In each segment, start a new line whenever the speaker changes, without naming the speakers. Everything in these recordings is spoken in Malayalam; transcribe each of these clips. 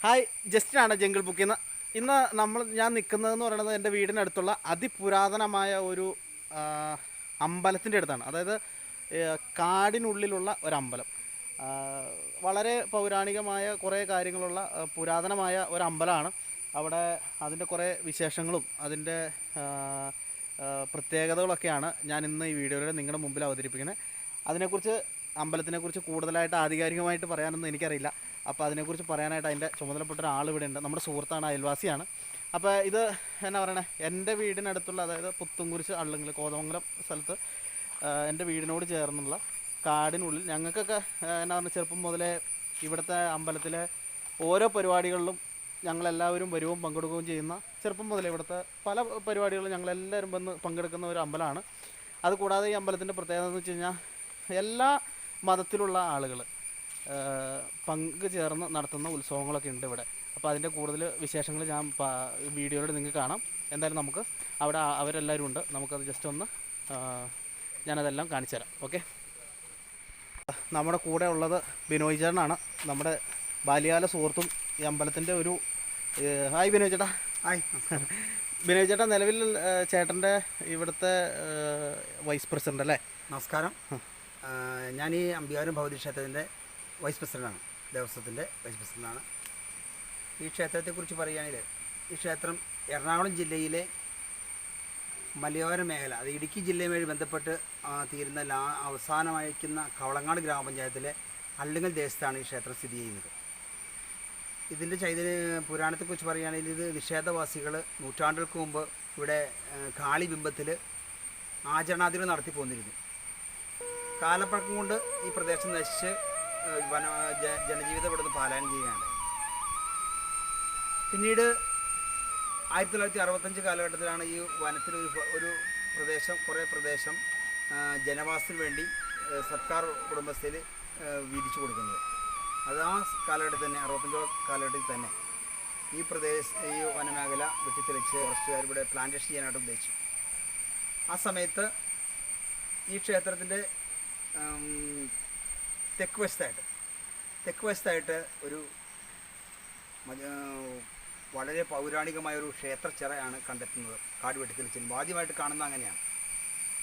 ഹായ്, ജസ്റ്റിനാണ് ജംഗിൾ ബുക്കിൽ നിന്ന്. ഇന്ന് ഞാൻ നിൽക്കുന്നതെന്ന് പറയുന്നത് എൻ്റെ വീടിനടുത്തുള്ള അതിപുരാതനമായ ഒരു അമ്പലത്തിൻ്റെ അടുത്താണ്. അതായത് കാടിനുള്ളിലുള്ള ഒരമ്പലം. വളരെ പൗരാണികമായ കുറേ കാര്യങ്ങളുള്ള പുരാതനമായ ഒരമ്പലമാണ്. അവിടെ അതിൻ്റെ കുറേ വിശേഷങ്ങളും അതിൻ്റെ പ്രത്യേകതകളൊക്കെയാണ് ഞാൻ ഇന്ന് ഈ വീഡിയോയിൽ നിങ്ങളുടെ മുമ്പിൽ അവതരിപ്പിക്കുന്നത്. അതിനെക്കുറിച്ച് അമ്പലത്തിനെക്കുറിച്ച് കൂടുതലായിട്ട് ആധികാരികമായിട്ട് പറയാനൊന്നും എനിക്കറിയില്ല. അപ്പോൾ അതിനെക്കുറിച്ച് പറയാനായിട്ട് അതിൻ്റെ ചുമതലപ്പെട്ട ഒരാൾ ഇവിടെ ഉണ്ട്. നമ്മുടെ സുഹൃത്താണ്, അയൽവാസിയാണ്. അപ്പോൾ ഇത് എന്നാ പറയണേ, എൻ്റെ വീടിനടുത്തുള്ള, അതായത് പുത്തുംകുരിശ് അള്ളുങ്കൽ കോതമംഗലം സ്ഥലത്ത് എൻ്റെ വീടിനോട് ചേർന്നുള്ള കാടിനുള്ളിൽ ഞങ്ങൾക്കൊക്കെ എന്നാ പറഞ്ഞാൽ ചെറുപ്പം മുതലേ ഇവിടുത്തെ അമ്പലത്തിലെ ഓരോ പരിപാടികളിലും ഞങ്ങളെല്ലാവരും വരുവും പങ്കെടുക്കുകയും ചെയ്യുന്ന, ചെറുപ്പം മുതലേ ഇവിടുത്തെ പല പരിപാടികളിലും ഞങ്ങളെല്ലാവരും വന്ന് പങ്കെടുക്കുന്ന ഒരു അമ്പലമാണ്. അതുകൂടാതെ ഈ അമ്പലത്തിൻ്റെ പ്രത്യേകത എന്ന് വെച്ച് കഴിഞ്ഞാൽ എല്ലാ മതത്തിലുള്ള ആളുകൾ ചേർന്ന് നടത്തുന്ന ഉത്സവങ്ങളൊക്കെ ഉണ്ട് ഇവിടെ. അപ്പോൾ അതിൻ്റെ കൂടുതൽ വിശേഷങ്ങൾ ഞാൻ വീഡിയോയിലൂടെ നിങ്ങൾക്ക് കാണാം. എന്തായാലും നമുക്ക് അവിടെ അവരെല്ലാവരും ഉണ്ട്. നമുക്കത് ജസ്റ്റ് ഒന്ന് ഞാനതെല്ലാം കാണിച്ചു തരാം. ഓക്കെ, നമ്മുടെ കൂടെ ഉള്ളത് ബിനോയ് ചേട്ടനാണ്, നമ്മുടെ ബാല്യകാല സുഹൃത്തും ഈ അമ്പലത്തിൻ്റെ ഒരു ഹായ് ബിനോയ് ചേട്ടാ.
ഹായ്.
ബിനോയ് ചേട്ടാ നിലവിൽ ചേട്ടൻ്റെ ഇവിടുത്തെ വൈസ് പ്രസിഡൻ്റ് അല്ലേ?
നമസ്കാരം. ഞാൻ ഈ അംബികാരം ഭഗവതി ക്ഷേത്രത്തിൻ്റെ വൈസ് പ്രസിഡൻ്റാണ്, ദേവസ്വത്തിൻ്റെ വൈസ് പ്രസിഡൻ്റാണ്. ഈ ക്ഷേത്രത്തെക്കുറിച്ച് പറയുകയാണെങ്കിൽ ഈ ക്ഷേത്രം എറണാകുളം ജില്ലയിലെ മലയോര മേഖല, അത് ഇടുക്കി ജില്ലയുമായി ബന്ധപ്പെട്ട് തീരുന്ന അവസാനമായിരിക്കുന്ന കവളങ്ങാട് ഗ്രാമപഞ്ചായത്തിലെ അള്ളുങ്കൽ ദേശത്താണ് ഈ ക്ഷേത്രം സ്ഥിതി ചെയ്യുന്നത്. ഇതിൻ്റെ പുരാണത്തെക്കുറിച്ച് പറയുകയാണെങ്കിൽ ഇത് നിഷേധവാസികൾ നൂറ്റാണ്ടുകൾക്ക് മുമ്പ് ഇവിടെ കാളിബിംബത്തിൽ ആചരണാദികൾ നടത്തി പോന്നിരുന്നു. കാലപ്പഴക്കം കൊണ്ട് ഈ പ്രദേശം നശിച്ച് ജനജീവിതം ഇവിടുന്ന് പാലായനം ചെയ്യുകയാണ്. പിന്നീട് 1965 കാലഘട്ടത്തിലാണ് ഈ വനത്തിൽ ഒരു പ്രദേശം ജനവാസത്തിന് വേണ്ടി സർക്കാർ ഉടമസ്ഥയിൽ വീതിച്ചു കൊടുക്കുന്നത്. അത് ആ കാലഘട്ടത്തിൽ തന്നെ 65 കാലഘട്ടത്തിൽ തന്നെ ഈ വനമേഖല വെട്ടിത്തെളിച്ച് ഫോറസ്റ്റുകാർ ഇവിടെ പ്ലാന്റേഷൻ ചെയ്യാനായിട്ട് ഉദ്ദേശിച്ചു. ആ സമയത്ത് ഈ ക്ഷേത്രത്തിൻ്റെ തെക്ക് വശത്തായിട്ട് ഒരു വളരെ പൗരാണികമായൊരു ക്ഷേത്രച്ചിറയാണ് കണ്ടെത്തുന്നത്. കാട് വെട്ടിത്തെളിച്ച് ആദ്യമായിട്ട് കാണുന്നത് അങ്ങനെയാണ്.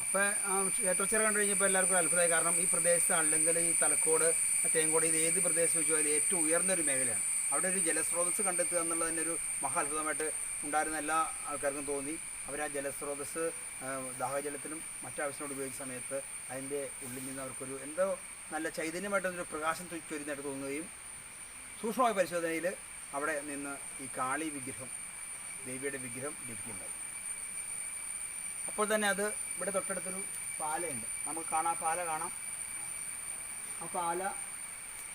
അപ്പോൾ ക്ഷേത്രച്ചിറ കണ്ടു കഴിഞ്ഞപ്പോൾ എല്ലാവർക്കും അത്ഭുതമായി. കാരണം ഈ പ്രദേശത്ത് അല്ലെങ്കിൽ ഈ തലക്കോട്, തേങ്കോട്, ഇത് ഏത് പ്രദേശം വെച്ചു അതിൽ ഏറ്റവും ഉയർന്നൊരു മേഖലയാണ്. അവിടെ ഒരു ജലസ്രോതസ് കണ്ടെത്തുക എന്നുള്ളത് തന്നെ ഒരു മഹാ അത്ഭുതമായിട്ട് ഉണ്ടായിരുന്ന എല്ലാ ആൾക്കാർക്കും തോന്നി. അവർ ആ ജലസ്രോതസ് ദാഹജലത്തിനും മറ്റാവശ്യത്തിനോട് ഉപയോഗിച്ച സമയത്ത് അതിൻ്റെ ഉള്ളിൽ നിന്ന് അവർക്കൊരു എന്തോ നല്ല ചൈതന്യമായിട്ടൊരു പ്രകാശം ചൊരിഞ്ഞായിട്ട് തോന്നുകയും സൂക്ഷ്മമായ പരിശോധനയിൽ അവിടെ നിന്ന് ഈ കാളി വിഗ്രഹം, ദേവിയുടെ വിഗ്രഹം ലഭിക്കുകയുണ്ടായി. അപ്പോൾ തന്നെ അത് ഇവിടെ തൊട്ടടുത്തൊരു പാലയുണ്ട്, നമുക്ക് പാല കാണാം. ആ പാല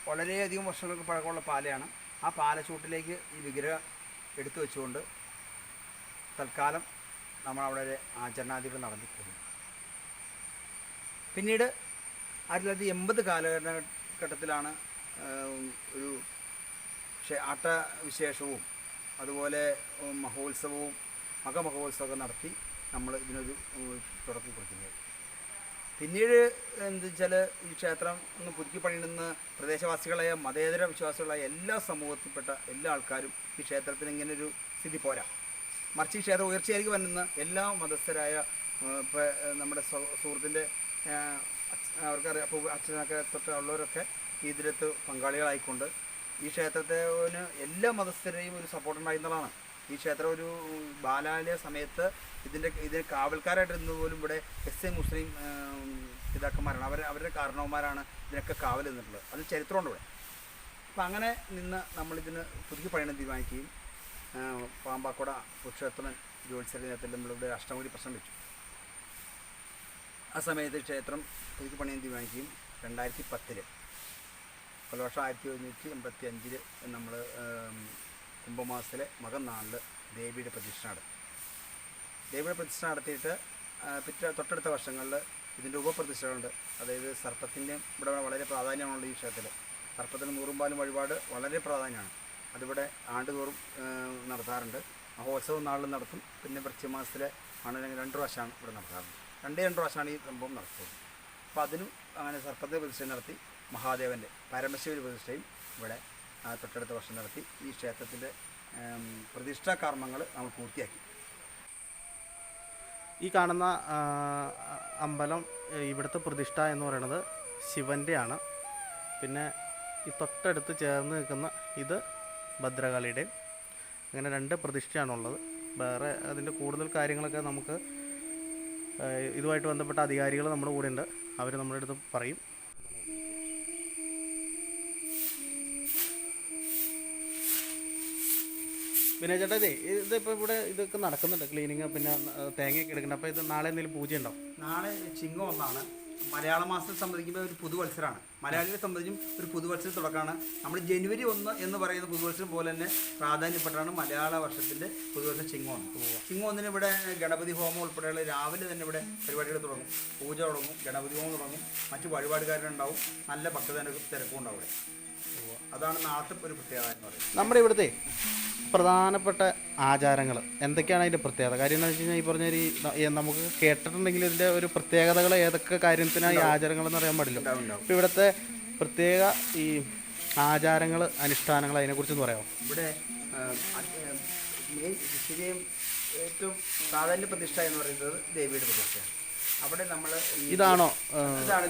വളരെയധികം വർഷങ്ങൾക്ക് പഴക്കമുള്ള പാലയാണ്. ആ പാലച്ചൂട്ടിലേക്ക് ഈ വിഗ്രഹം എടുത്തു വെച്ചുകൊണ്ട് തൽക്കാലം നമ്മളവിടെ ആചരണാദികൾ നടന്നിട്ടുണ്ട്. പിന്നീട് 1980 കാലഘട്ടത്തിലാണ് ഒരു ആട്ടവിശേഷവും അതുപോലെ മകമഹോത്സവമൊക്കെ നടത്തി നമ്മൾ ഇതിനൊരു തുടക്കം കൊടുക്കുന്നത്. പിന്നീട് എന്താ വെച്ചാൽ ഈ ക്ഷേത്രം ഒന്ന് പുതുക്കി പണിയുന്ന പ്രദേശവാസികളായ മതേതര വിശ്വാസികളായ എല്ലാ സമൂഹത്തിൽപ്പെട്ട എല്ലാ ആൾക്കാരും ഈ ക്ഷേത്രത്തിന് ഇങ്ങനൊരു സ്ഥിതി പോരാ. മറിച്ച് ഈ ക്ഷേത്രം ഉയർച്ചയായിരിക്കും വരുന്ന എല്ലാ മതസ്ഥരായ നമ്മുടെ സുഹൃത്തിൻ്റെ അവർക്കറിയാം, അപ്പോൾ അച്ഛനൊക്കെ തൊട്ടുള്ളവരൊക്കെ ഇതിലത്ത് പങ്കാളികളായിക്കൊണ്ട് ഈ ക്ഷേത്രത്തിന് എല്ലാ മതസ്ഥരെയും ഒരു സപ്പോർട്ടുണ്ടായിരുന്നതാണ്. ഈ ക്ഷേത്രം ഒരു ബാലാലയ സമയത്ത് ഇതിന് കാവൽക്കാരായിട്ടിരുന്നത് പോലും ഇവിടെ എസ് മുസ്ലിം പിതാക്കന്മാരാണ്. അവരുടെ കാരണവന്മാരാണ് ഇതിനൊക്കെ കാവൽ നിന്നിട്ടുള്ളത്. അത് ചരിത്രമുണ്ട് ഇവിടെ. അപ്പം അങ്ങനെ നിന്ന് നമ്മളിതിന് പുതുക്കി പണിയണം തീരുമാനിക്കുകയും പാമ്പാക്കോട പുരുഷോത്തമൻ ജ്യോത്സ്യരുടെ നേതൃത്വത്തിൽ നമ്മളിവിടെ അഷ്ടമുടി പ്രശ്നം വെച്ചു. ആ സമയത്ത് ക്ഷേത്രം പുതുക്കി പണിയാൻ തീരുമാനിക്കുകയും 2010 കൊല്ലവർഷം 1985 നമ്മൾ കുംഭമാസത്തിലെ മകനാളിൽ ദേവിയുടെ പ്രതിഷ്ഠ നടത്തിയിട്ട് തൊട്ടടുത്ത വർഷങ്ങളിൽ ഇതിൻ്റെ ഉപപ്രതിഷ്ഠകളുണ്ട്. അതായത് സർപ്പത്തിൻ്റെ ഇവിടെ വളരെ പ്രാധാന്യമുള്ള ഈ ക്ഷേത്രത്തിൽ സർപ്പത്തിന് നൂറുംപാലും വഴിപാട് വളരെ പ്രാധാന്യമാണ്. അതിവിടെ ആണ്ടുതോറും നടത്താറുണ്ട്. മഹോത്സവം നാളിൽ നടത്തും. പിന്നെ വൃശ്ചികമാസത്തിലെ ആണെങ്കിൽ 2 പ്രാവശ്യമാണ് ഇവിടെ നടത്താറുണ്ട്. 2 പ്രാവശ്യമാണ് ഈ സംഭവം നടത്തുന്നത്. അപ്പോൾ അതിനും അങ്ങനെ സർപ്പത്തെ പ്രതിഷ്ഠ നടത്തി മഹാദേവൻ്റെ പരമശിവൻ്റെ പ്രതിഷ്ഠയും ഇവിടെ തൊട്ടടുത്ത വർഷം നടത്തി ഈ ക്ഷേത്രത്തിൻ്റെ പ്രതിഷ്ഠാ കർമ്മങ്ങൾ നമ്മൾ പൂർത്തിയാക്കി.
ഈ കാണുന്ന അമ്പലം ഇവിടുത്തെ പ്രതിഷ്ഠ എന്ന് പറയുന്നത് ശിവൻ്റെയാണ്. പിന്നെ ഈ തൊട്ടടുത്ത് ചേർന്ന് നിൽക്കുന്ന ഇത് ഭദ്രകാളിയുടെയും. അങ്ങനെ 2 പ്രതിഷ്ഠയാണുള്ളത്. വേറെ അതിൻ്റെ കൂടുതൽ കാര്യങ്ങളൊക്കെ നമുക്ക് ഇതുമായിട്ട് ബന്ധപ്പെട്ട അധികാരികൾ നമ്മുടെ കൂടെ ഉണ്ട്. അവർ നമ്മുടെ അടുത്ത് പറയും. വിനയ ചേട്ടാ, ഇതിപ്പോൾ ഇവിടെ ഇതൊക്കെ നടക്കുന്നുണ്ട്, ക്ലീനിങ്, പിന്നെ തേങ്ങയൊക്കെ എടുക്കുന്നുണ്ട്. അപ്പോൾ ഇത് നാളെ എന്തെങ്കിലും പൂജ ഉണ്ടോ?
നാളെ ചിങ്ങം 1 മലയാള മാസത്തെ സംബന്ധിക്കുമ്പോൾ ഒരു പുതുവത്സരമാണ്. മലയാളികളെ സംബന്ധിച്ചും ഒരു പുതുവത്സരം തുടക്കമാണ്. നമ്മൾ ജനുവരി 1 എന്ന് പറയുന്ന പുതുവത്സരം പോലെ തന്നെ പ്രാധാന്യപ്പെട്ടാണ് മലയാള വർഷത്തിൻ്റെ പുതുവത്സരം ചിങ്ങം 1. ചിങ്ങം 1 ഇവിടെ ഗണപതി ഹോമം ഉൾപ്പെടെയുള്ള രാവിലെ തന്നെ ഇവിടെ പരിപാടികൾ തുടങ്ങും. പൂജ തുടങ്ങും, ഗണപതി ഹോമം തുടങ്ങും, മറ്റു വഴിപാടുകാരുണ്ടാവും, നല്ല തിരക്കും ഉണ്ടാവും ഇവിടെ. അതാണ് നാളത്തെ ഒരു പ്രത്യേകത എന്ന് പറയുന്നത്.
നമ്മുടെ ഇവിടുത്തെ പ്രധാനപ്പെട്ട ആചാരങ്ങൾ എന്തൊക്കെയാണ് അതിൻ്റെ പ്രത്യേകത? കാര്യം എന്ന് വെച്ച് കഴിഞ്ഞാൽ ഈ പറഞ്ഞ നമുക്ക് കേട്ടിട്ടുണ്ടെങ്കിൽ ഇതിൻ്റെ ഒരു പ്രത്യേകതകൾ ഏതൊക്കെ കാര്യത്തിനാണ് ഈ ആചാരങ്ങളെന്ന് അറിയാൻ പാടില്ല. അപ്പോൾ ഇവിടുത്തെ പ്രത്യേക ഈ ആചാരങ്ങൾ, അനുഷ്ഠാനങ്ങൾ, അതിനെക്കുറിച്ചൊന്ന് പറയാമോ?
ഇവിടെ മെയിൻ ഏറ്റവും പ്രാധാന്യ പ്രതിഷ്ഠ എന്ന് പറയുന്നത് ദേവിയുടെ പ്രതിഷ്ഠയാണ്. അവിടെ നമ്മൾ ഇതാണ്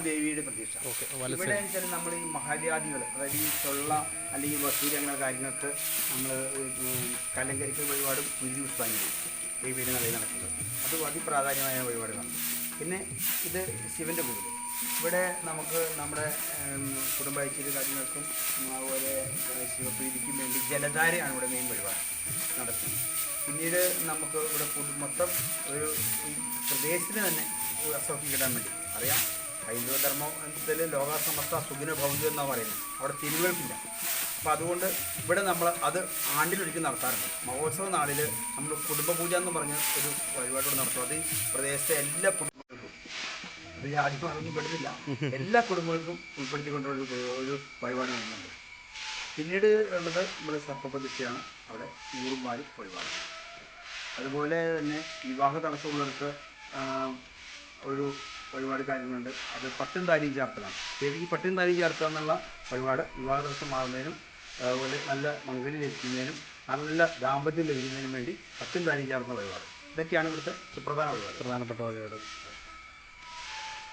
ദേവിയുടെ പ്രതിഷ്ഠ. ഇവിടെ വെച്ചാൽ നമ്മൾ ഈ മഹാര്യാദികൾ, അതായത് ഈ തൊള്ള അല്ലെങ്കിൽ വസൂരി അങ്ങനെ കാര്യങ്ങൾക്ക് നമ്മൾ കലങ്കരിക്കൽ വഴിപാടും പുതിയ പുഷ്പാഞ്ജലി ദേവിയുടെ നടയിൽ നടക്കുന്നത്. അത് അതിപ്രാധാന്യമായ വഴിപാടുകളാണ്. പിന്നെ ഇത് ശിവൻ്റെ പൂജ. ഇവിടെ നമുക്ക് നമ്മുടെ കുടുംബൈശ്വര്യ കാര്യങ്ങൾക്കും അതുപോലെ ശിവപ്രീതിക്കും വേണ്ടി ജലധാരയാണ് ഇവിടെ മെയിൻ വഴിപാട് നടത്തുന്നത്. പിന്നീട് നമുക്ക് ഇവിടെ മൊത്തം ഒരു പ്രദേശത്തിന് തന്നെ അസൗഖ്യം കിട്ടാൻ വേണ്ടി അറിയാം. ഹൈന്ദവ ധർമ്മത്തിൽ ലോകസമസ്ത സുഖിന ഭൗതി എന്നാണ് പറയുന്നത്. അവിടെ തിരിവുകൾക്കില്ല. അപ്പോൾ അതുകൊണ്ട് ഇവിടെ നമ്മൾ അത് ആണ്ടിലൊരിക്കൽ നടത്താറുണ്ട്. മഹോത്സവ നാളിൽ നമ്മൾ കുടുംബ പൂജ എന്ന് പറഞ്ഞ ഒരു വഴിപാടോട് നടത്തും. അത് ഈ പ്രദേശത്തെ എല്ലാ കുടുംബങ്ങൾക്കും, അത് ജാതിമാരൊന്നും പെടുന്നില്ല, എല്ലാ കുടുംബങ്ങൾക്കും ഉൾപ്പെടുത്തിക്കൊണ്ടുള്ള ഒരു വഴിപാട് നടത്തുന്നുണ്ട്. പിന്നീട് ഉള്ളത് നമ്മുടെ സർപ്പപ്രതിഷ്ഠയാണ്. അവിടെ 100 മാരി വഴിപാട്. അതുപോലെ തന്നെ വിവാഹ തടസ്സമുള്ളവർക്ക് ഒരു വഴിപാട് കാര്യങ്ങളുണ്ട്. അത് പട്ടും താലിയും ചേർത്തലാണ്. ദേവിക്ക് പട്ടും താലിയും ചേർത്തുക എന്നുള്ള വഴിപാട് വിവാഹ തടസ്സം മാറുന്നതിനും അതുപോലെ നല്ല മംഗല്യം ലഭിക്കുന്നതിനും നല്ല ദാമ്പത്യം ലഭിക്കുന്നതിനും വേണ്ടി പട്ടും താലിയും ചേർന്ന വഴിപാട്. ഇതൊക്കെയാണ് ഇവിടുത്തെ പ്രധാനപ്പെട്ട വഴിപാട്.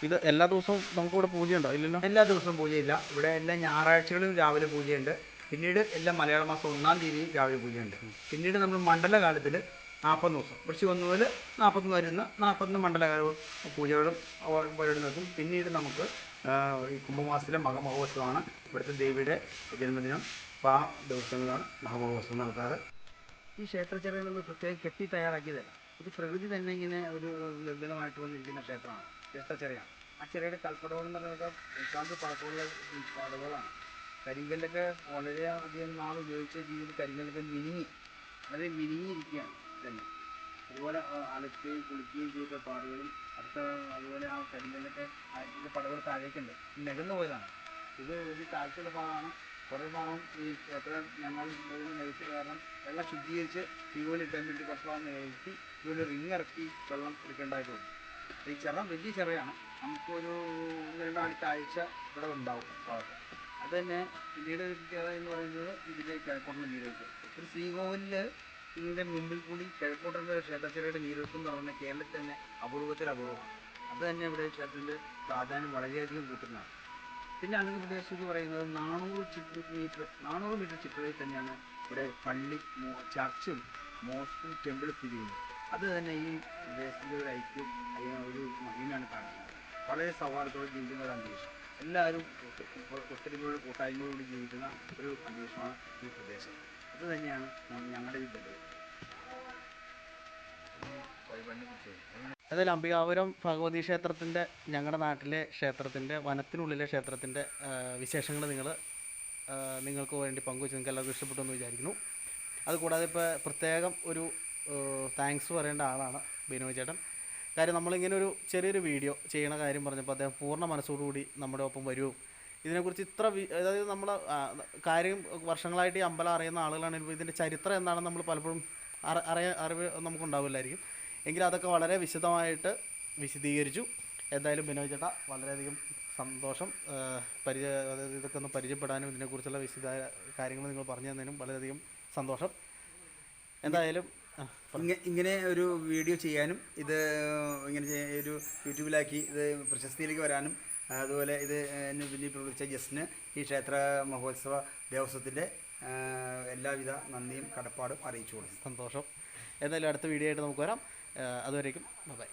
ഇത് എല്ലാ ദിവസവും നമുക്കിവിടെ പൂജയുണ്ടോ? ഇല്ലല്ലോ.
എല്ലാ ദിവസവും പൂജയില്ല. ഇവിടെ എല്ലാ ഞായറാഴ്ചകളിലും രാവിലെ പൂജയുണ്ട്. പിന്നീട് എല്ലാ മലയാള മാസം 1-ാം തീയതിയും രാവിലെ പൂജയുണ്ട്. പിന്നീട് നമ്മൾ മണ്ഡലകാലത്തിൽ 40 ദിവസം വൃശ്ചികം 1 മുതൽ 40 വരുന്ന 40 മണ്ഡലകാലവും പൂജകളും പരിപാടി നടത്തും. പിന്നീട് നമുക്ക് ഈ കുംഭമാസത്തിലെ മഹമഹോത്സവമാണ് ഇവിടുത്തെ ദേവിയുടെ ജന്മദിനം. അപ്പോൾ ആ ദിവസങ്ങളാണ് മഹമഹോത്സവം നടത്താറ്. ഈ ക്ഷേത്രച്ചെറയിൽ നമ്മൾ പ്രത്യേകം കെട്ടി തയ്യാറാക്കിയതല്ല. ഇത് പ്രകൃതി തന്നെ ഇങ്ങനെ ഒരു ലളിതമായിട്ട് വന്നിരിക്കുന്ന ക്ഷേത്രമാണ്, ക്ഷേത്രച്ചെറയാണ്. ആ ചെറിയുടെ കൽപ്പടവെന്ന് പറഞ്ഞാൽ നൂറ്റാണ്ട് പഴക്കമുള്ള പടവുകളാണ്. കരിങ്കല്ലൊക്കെ വളരെ അധികം നാൾ ഉപയോഗിച്ച രീതിയിൽ കരിങ്കല്ലൊക്കെ വളരെ മിനിങ്ങിയിരിക്കുകയാണ് തന്നെ. അതുപോലെ അലക്കുകയും കുളിക്കുകയും ചെയ്ത പാടുകളും അതുപോലെ ആ കരിങ്കല്ലൊക്കെ ഇതിൻ്റെ പടവുകൾ താഴേക്കുണ്ട്. നികന്നു പോയതാണ്. ഇത് ഒരു താഴ്ചയുള്ള ഭാഗമാണ്. കുറേ ഭാഗം ഈ ക്ഷേത്രം ഞങ്ങൾ നികത്തി കാരണം വെള്ളം ശുദ്ധീകരിച്ച് തീവലിട്ടാൻ വേണ്ടി കുറച്ച് ഭാഗം നികത്തി ഇതുപോലെ റിങ് ഇറക്കി വെള്ളം എടുക്കേണ്ടതായിട്ടുണ്ട്. ഈ ചിറ വലിയ ചിറയാണ്. നമുക്കൊരു 2 ആഴ്ച ഇവിടെ ഉണ്ടാവും ഭാഗത്ത്. അത് തന്നെ പിന്നീട് എന്ന് പറയുന്നത് ഇതിൻ്റെ കിഴക്കോട്ടുള്ള നീരൊഴുക്ക്. ഒരു ശ്രീകോവിലിൽ ഇതിൻ്റെ മുമ്പിൽ കൂടി കിഴക്കോട്ടുള്ള ക്ഷേത്രച്ചിറയുടെ നീരൊഴുക്ക് എന്ന് പറയുന്നത് കേരളത്തിൽ തന്നെ അപൂർവമാണ്. അത് തന്നെ ഇവിടെ ക്ഷേത്രത്തിൻ്റെ പ്രാധാന്യം വളരെയധികം കൂട്ടുന്നതാണ്. പിന്നെ അതിന് പ്രദേശത്ത് പറയുന്നത് 400 മീറ്റർ ചുറ്റളവിൽ തന്നെയാണ് ഇവിടെ പള്ളി, ചർച്ചും മോസ്കും ടെമ്പിളും സ്ഥിതി ചെയ്യുന്നത്. അത് തന്നെ ഈ പ്രദേശത്തിൻ്റെ ഒരു ഐക്യം ഒരു മഹിമയാണ് കാണിക്കുന്നത്. വളരെ സൗഹാർദ്ദത്തോടെ ജീവിക്കുന്ന ഒരു അന്തരീക്ഷം, എല്ലാവരും ഒത്തൊരുമയോട് കൂട്ടായ്മയോടുകൂടി ജീവിക്കുന്ന ഒരു അന്തരീക്ഷമാണ് ഈ പ്രദേശം. അത് തന്നെയാണ് ഞങ്ങളുടെ ഈ ബന്ധം.
അതായത് അംബികാപുരം ഭഗവതി ക്ഷേത്രത്തിൻ്റെ, ഞങ്ങളുടെ നാട്ടിലെ ക്ഷേത്രത്തിൻ്റെ, വനത്തിനുള്ളിലെ ക്ഷേത്രത്തിൻ്റെ വിശേഷങ്ങൾ നിങ്ങൾക്ക് വേണ്ടി പങ്കുവെച്ച് നിങ്ങൾക്ക് എല്ലാവർക്കും ഇഷ്ടപ്പെട്ടു എന്ന് വിചാരിക്കുന്നു. അതുകൂടാതെ ഇപ്പോൾ പ്രത്യേകം ഒരു താങ്ക്സ് പറയേണ്ട ആളാണ് ബിനോയ് ചേട്ടൻ. കാര്യം നമ്മളിങ്ങനെ ഒരു ചെറിയൊരു വീഡിയോ ചെയ്യണ കാര്യം പറഞ്ഞപ്പോൾ അദ്ദേഹം പൂർണ്ണ മനസ്സോടുകൂടി നമ്മുടെ ഒപ്പം വരുവും ഇതിനെക്കുറിച്ച് അതായത് നമ്മൾ കാര്യം വർഷങ്ങളായിട്ട് ഈ അമ്പലം അറിയുന്ന ആളുകളാണെങ്കിൽ ഇതിൻ്റെ ചരിത്രം എന്താണെന്ന് നമ്മൾ പലപ്പോഴും അറിവ് നമുക്കുണ്ടാവില്ലായിരിക്കും. എങ്കിലും അതൊക്കെ വളരെ വിശദമായിട്ട് വിശദീകരിച്ചു. എന്തായാലും ബിനോയ് ചേട്ടാ വളരെയധികം സന്തോഷം. അതായത് ഇതൊക്കെ ഒന്ന് പരിചയപ്പെടാനും ഇതിനെക്കുറിച്ചുള്ള വിശദ കാര്യങ്ങൾ നിങ്ങൾ പറഞ്ഞു തന്നതിനും വളരെയധികം സന്തോഷം. എന്തായാലും
ഇങ്ങനെ ഒരു വീഡിയോ ചെയ്യാനും ഇത് ഇങ്ങനെ ഒരു യൂട്യൂബിലാക്കി ഇത് പ്രശസ്തിയിലേക്ക് വരാനും അതുപോലെ ഇത് എന്നെ പിന്നെ പ്രവർത്തിച്ച ജസ്റ്റിന് ഈ ക്ഷേത്ര മഹോത്സവ ദേവസ്വത്തിൻ്റെ എല്ലാവിധ നന്ദിയും കടപ്പാടും അറിയിച്ചു കൊടുക്കും.
സന്തോഷം. എന്തായാലും അടുത്ത വീഡിയോ ആയിട്ട് നമുക്ക് വരാം. അതുവരേക്കും ബൈ.